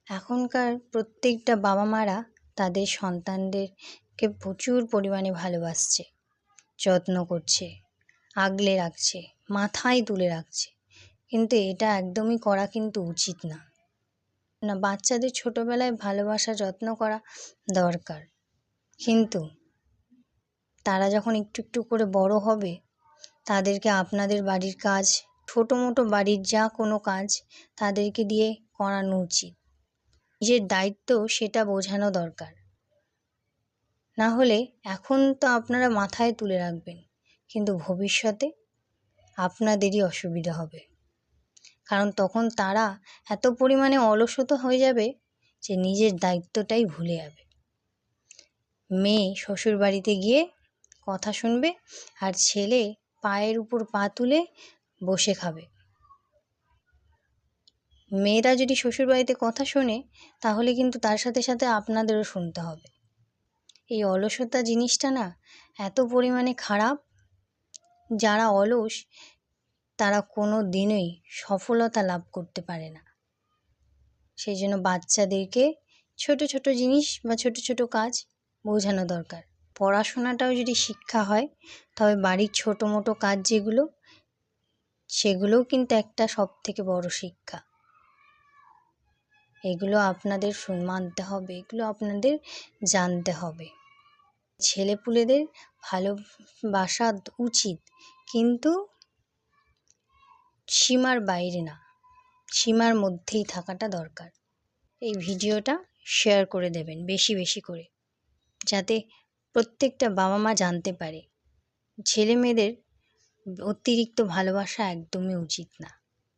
এখনকার প্রত্যেকটা বাবা মারা তাদের সন্তানদেরকে প্রচুর পরিমাণে ভালোবাসছে, যত্ন করছে, আগলে রাখছে, মাথায় তুলে রাখছে, কিন্তু এটা একদমই করা কিন্তু উচিত না। বাচ্চাদের ছোটোবেলায় ভালোবাসা যত্ন করা দরকার, কিন্তু তারা যখন একটু একটু করে বড় হবে তাদেরকে আপনাদের বাড়ির কাজ, ছোটো মোটো বাড়ির যা কোনো কাজ তাদেরকে দিয়ে করানো উচিত। নিজের দায়িত্ব সেটা বোঝানো দরকার। না হলে এখন তো আপনারা মাথায় তুলে রাখবেন, কিন্তু ভবিষ্যতে আপনাদেরই অসুবিধা হবে, কারণ তখন তারা এত পরিমাণে অলসতা হয়ে যাবে যে নিজের দায়িত্বটাই ভুলে যাবে। মেয়ে শ্বশুর বাড়িতে গিয়ে কথা শুনবে আর ছেলে পায়ের উপর পা তুলে বসে খাবে। মেয়েরা যদি শ্বশুর বাড়িতে কথা শোনে তাহলে কিন্তু তার সাথে সাথে আপনাদেরও শুনতে হবে। এই অলসতা জিনিসটা না এত পরিমাণে খারাপ, যারা অলস তারা কোনো দিনই সফলতা লাভ করতে পারে না। সেই জন্য বাচ্চাদেরকে ছোট ছোট জিনিস বা ছোট ছোট কাজ বোঝানো দরকার। পড়াশোনাটাও যদি শিক্ষা হয় তবে বাড়ির ছোটো মোটো কাজ যেগুলো, সেগুলোও কিন্তু একটা সবথেকে বড় শিক্ষা। এগুলো আপনাদের মানতে হবে, এগুলো আপনাদের জানতে হবে। ছেলেপুলেদের ভালোবাসা উচিত, কিন্তু সীমার বাইরে না, সীমার মধ্যেই থাকাটা দরকার। এই ভিডিওটা শেয়ার করে দেবেন বেশি বেশি করে, যাতে প্রত্যেকটা বাবা মা জানতে পারে ছেলে মেয়েদের অতিরিক্ত ভালোবাসা একদমই উচিত না।